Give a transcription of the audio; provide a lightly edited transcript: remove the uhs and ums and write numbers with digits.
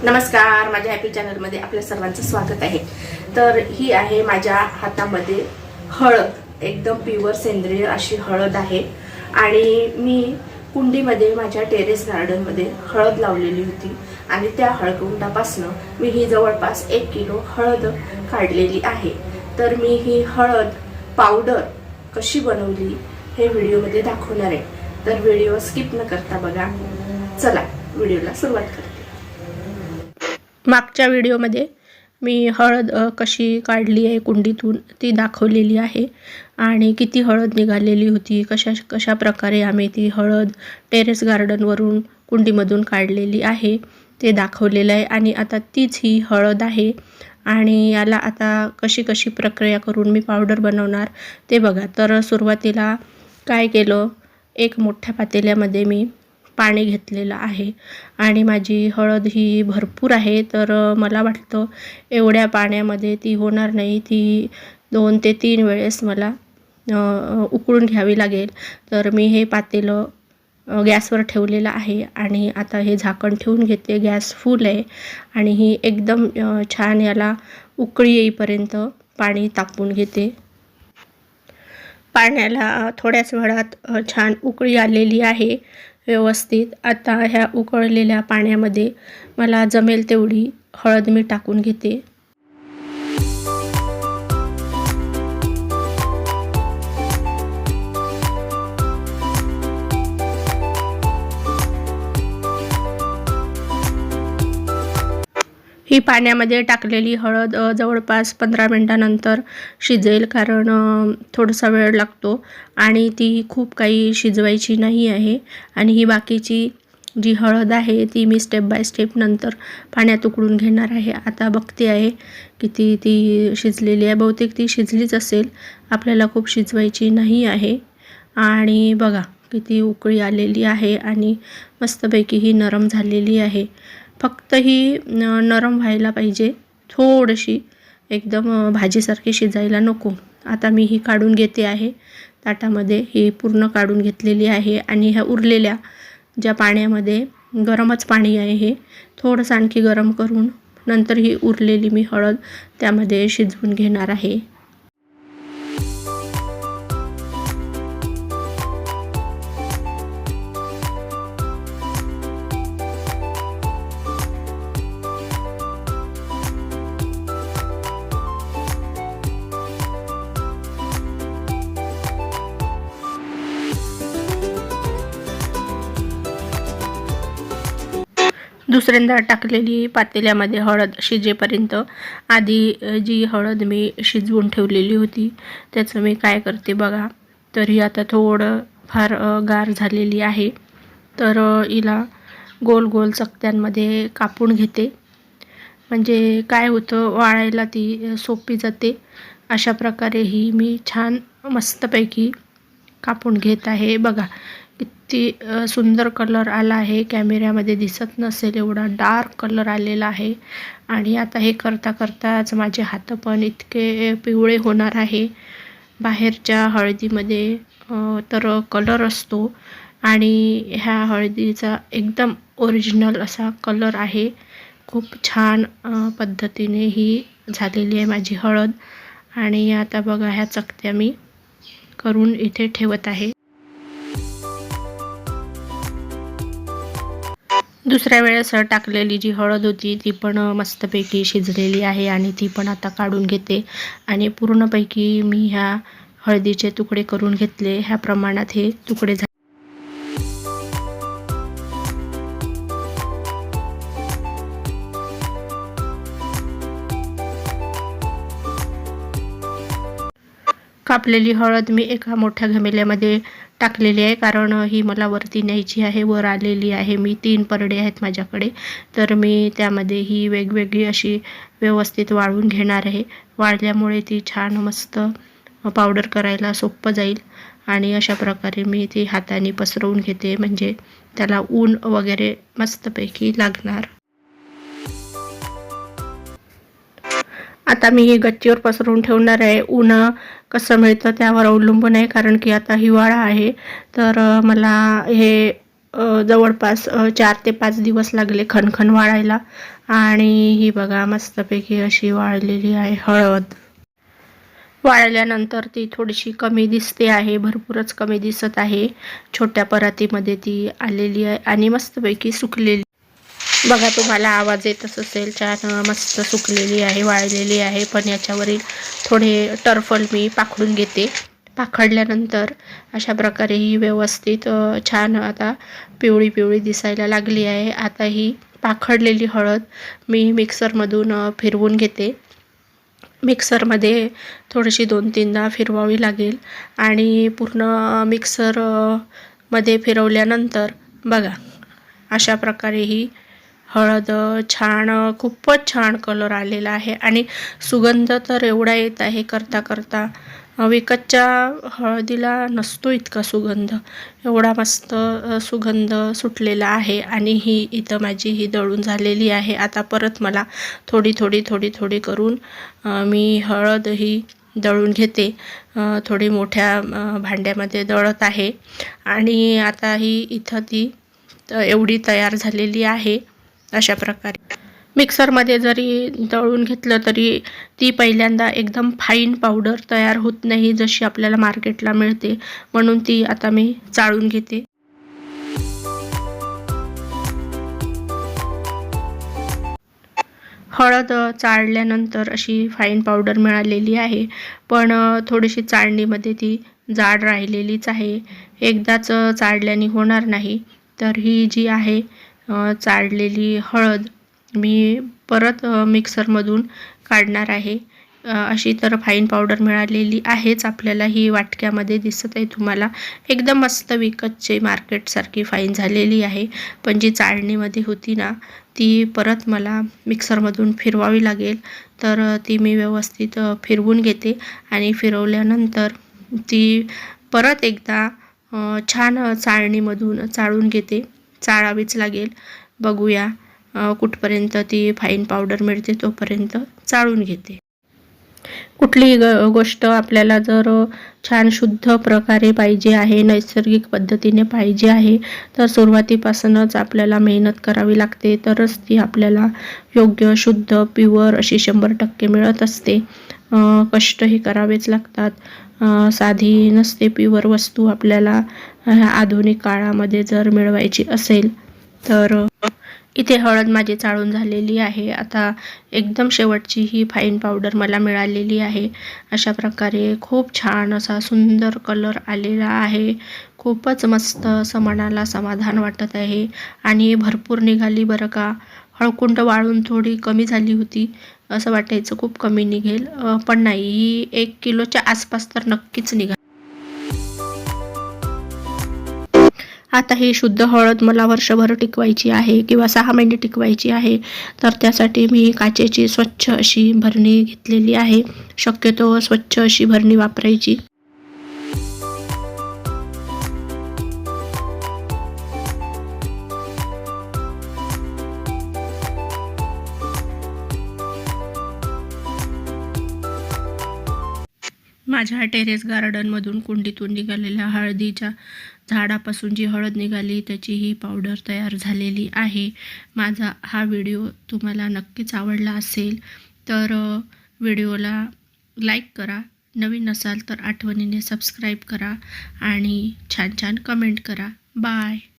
नमस्कार, माझ्या हॅपी चॅनलमध्ये आपल्या सर्वांचं स्वागत आहे। तर ही आहे माझ्या हातामध्ये हळद, एकदम प्युअर सेंद्रिय अशी हळद आहे आणि मी कुंडीमध्ये माझ्या टेरेस गार्डनमध्ये हळद लावलेली होती आणि त्या हळकुंडापासून मी ही जवळपास 1 किलो हळद काढलेली आहे। तर मी ही हळद पावडर कशी बनवली हे व्हिडिओमध्ये दाखवणार आहे, तर व्हिडिओ स्किप न करता बघा। चला व्हिडिओला सुरुवात करूया। मागच्या व्हिडिओमध्ये मी हळद कशी काढली आहे कुंडीतून ती दाखवलेली आहे आणि किती हळद निघालेली होती, कशा प्रकारे आम्ही ती हळद टेरेस गार्डनवरून कुंडीमधून काढलेली आहे ते दाखवलेलं आहे। आणि आता तीच ही हळद आहे आणि याला आता कशी प्रक्रिया करून मी पावडर बनवणार ते बघा। तर सुरुवातीला काय केलं, एक मोठ्या पातेल्यामध्ये मी पाणी घेतलेलं आहे आणि माझी हळद ही भरपूर आहे, तर मला वाटतं एवढ्या पाण्यामध्ये ती होणार नाही, ती 2 ते 3 वेळेस मला उकळून घ्यावी लागेल। तर मी हे पातेलं गॅसवर ठेवलेलं आहे आणि आता हे झाकण ठेवून घेते। गॅस फुल आहे आणि ही एकदम छान याला उकळी येईपर्यंत पाणी तापवून घेते। पाण्याला थोड्याच वेळात छान उकळी आलेली आहे व्यवस्थित। आता ह्या उकळलेल्या पाण्यामध्ये मला जमेल तेवढी हळद मी टाकून घेते। ही पाण्यामध्ये टाकलेली हळद जवळपास 15 मिनिटानंतर शिजेल, कारण थोडासा वेळ लागतो आणि ती खूप काही शिजवायची नाही आहे। आणि ही बाकीची जी हळद आहे ती मी स्टेप बाय स्टेप नंतर पाण्यात उकळून घेणार आहे। आता बघते आहे किती ती शिजलेली आहे, बहुतेक ती शिजलीच असेल, आपल्याला खूप शिजवायची नाही आहे। आणि बघा किती उकळी आलेली आहे आणि मस्तपैकी ही नरम झालेली आहे। फक्त ही नरम व्हायला पाहिजे, थोडीशी एकदम भाजीसारखी शिजायला नको। आता मी ही काढून घेते आहे ताटामध्ये, ही पूर्ण काढून घेतलेली आहे आणि ह्या उरलेल्या ज्या पाण्यामध्ये, गरमच पाणी आहे हे, थोडंसं आणखी गरम करून नंतर ही उरलेली मी हळद त्यामध्ये शिजवून घेणार आहे। दुसऱ्यांदा टाकलेली पातेल्यामध्ये हळद शिजेपर्यंत आधी जी हळद मी शिजवून ठेवलेली होती त्याचं मी काय करते बघा। तर ही आता थोडं फार गार झालेली आहे, तर हिला गोल गोल चकत्यांमध्ये कापून घेते, म्हणजे काय होतं वाळायला ती सोपी जाते। अशा प्रकारे ही मी छान मस्तपैकी कापून घेत आहे। बघा किती सुंदर कलर आला आहे, कॅमेऱ्यामध्ये दिसत नसेल एवढा डार्क कलर आलेला आहे। आणि आता हे करता करताच माझे हात पण इतके पिवळे होणार आहे। बाहेरच्या हळदीमध्ये तर कलर असतो आणि ह्या हळदीचा एकदम ओरिजिनल असा कलर आहे। खूप छान पद्धतीने ही झालेली आहे माझी हळद। आणि आता बघा ह्या चकत्या मी करून इथे ठेवत आहे। दुसऱ्या वेळेस टाकलेली जी हळद होती ती पण मस्तपैकी शिजलेली आहे आणि ती पण आता काढून घेते आणि मी ह्या हळदीचे तुकडे करून घेतले। ह्या प्रमाणात हे तुकडे कापलेली हळद मी एका मोठ्या घमेल्यामध्ये टाकलेली आहे, कारण ही मला वरती न्यायची आहे, वर आलेली आहे। मी 3 परडे आहेत माझ्याकडे, तर मी त्यामध्ये ही वेगवेगळी अशी व्यवस्थित वाळून घेणार आहे। वाळल्यामुळे ती छान मस्त पावडर करायला सोपं जाईल आणि अशा प्रकारे मी ती हाताने पसरवून घेते, म्हणजे त्याला ऊन वगैरे मस्तपैकी लागणार। आता मी ही गच्चीवर पसरवून ठेवणार आहे। ऊन कसं मिळतं त्यावर अवलंबून आहे, कारण की आता हिवाळा आहे, तर मला हे जवळपास 4 ते 5 दिवस लागले खणखण वाळायला. आणि ही बघा मस्तपैकी अशी वाळलेली आहे हळद. वाळल्यानंतर ती थोडीशी कमी दिसते आहे, भरपूरच कमी दिसत आहे. छोट्या परातीमध्ये ती आलेली आहे आणि मस्तपैकी सुकलेली. बघा तुम्हाला आवाज येतच असेल. छान मस्त सुकलेली आहे, वाळलेली आहे. पण याच्यावरील थोडे टरफल मी पाखडून घेते. पाखडल्यानंतर अशा प्रकारे ही व्यवस्थित छान आता पिवळी पिवळी दिसायला लागली आहे. आता ही पाखडलेली हळद मी मिक्सरमधून फिरवून घेते. मिक्सरमध्ये थोडीशी 2-3दा फिरवावी लागेल आणि पूर्ण मिक्सर मध्ये फिरवल्यानंतर बघा अशा प्रकारे ही हळद छान, खूपच छान कलर आलेला आहे आणि सुगंध तर एवढा येत आहे करता करता. विकतच्या हळदीला नसतो इतका सुगंध, एवढा मस्त सुगंध सुटलेला आहे. आणि ही इथं माझी ही दळून झालेली आहे. आता परत मला थोडी थोडी थोडी थोडी करून मी हळद ही दळून घेते. थोडी मोठ्या भांड्यामध्ये दळत आहे आणि आता ही इथं ती एवढी तयार झालेली आहे. अशा प्रकारे मिक्सरमध्ये जरी दळून घेतलं तरी ती पहिल्यांदा एकदम फाईन पावडर तयार होत नाही जशी आपल्याला मार्केटला मिळते, म्हणून ती आता मी चाळून घेते. हळद चाळल्यानंतर अशी फाईन पावडर मिळालेली आहे, पण थोडीशी चाळणीमध्ये ती जाड राहिलेलीच आहे. एकदाच चाळल्याने होणार नाही. तर ही जी आहे चाळलेली हळद मी परत मिक्सरमधून काढणार आहे. अशी तर फाईन पावडर मिळालेली आहेच आपल्याला, ही वाटक्यामध्ये दिसत आहे तुम्हाला. एकदम मस्त विकतची मार्केटसारखी फाईन झालेली आहे. पण जी चाळणीमध्ये होती ना, ती परत मला मिक्सरमधून फिरवावी लागेल. तर ती मी व्यवस्थित फिरवून घेते आणि फिरवल्यानंतर ती परत एकदा छान चाळणीमधून चाळून घेते. चाळावीच लागेल. बघूया कुठपर्यंत ती फाईन पावडर मिळते तोपर्यंत चाळून घेते. कुठलीही गोष्ट आपल्याला जर छान शुद्ध प्रकारे पाहिजे आहे, नैसर्गिक पद्धतीने पाहिजे आहे, तर सुरुवातीपासूनच आपल्याला मेहनत करावी लागते. तरच ती आपल्याला योग्य, शुद्ध, प्युअर अशी 100% मिळत असते. कष्टही करावेच लागतात. साधी नसते प्युअर वस्तू आपल्याला आधुनिक काळामध्ये जर मिळवायची असेल तर. इथे हळद माझी चाळून झालेली आहे. आता एकदम शेवटची ही फाईन पावडर मला मिळालेली आहे. अशा प्रकारे खूप छान असा सुंदर कलर आलेला आहे. खूपच मस्त असं मनाला समाधान वाटत आहे आणि भरपूर निघाली बरं का. हळकुंड वाळून थोडी कमी झाली होती, असं वाटायचं खूप कमी निघेल, पण नाही, ही 1 किलोच्या आसपास तर नक्कीच निघाली. आता ही शुद्ध हळद मला वर्षभर टिकवायची आहे किंवा 6 महिने टिकवायची आहे. तर त्यासाठी मी काचेची स्वच्छ अशी भरणी घेतलेली आहे. शक्यतो स्वच्छ अशी भरणी वापरायची. माझ्या टेरेस गार्डनमधून कुंडीतून निघालेल्या हळदीच्या झाडापासून जी हळद निघाली त्याची ही पावडर तयार झालेली आहे. माझा हा व्हिडिओ तुम्हाला नक्कीच आवडला असेल तर व्हिडिओला लाईक करा. नवीन असाल तर आठवणीने सबस्क्राईब करा आणि छान छान कमेंट करा. बाय.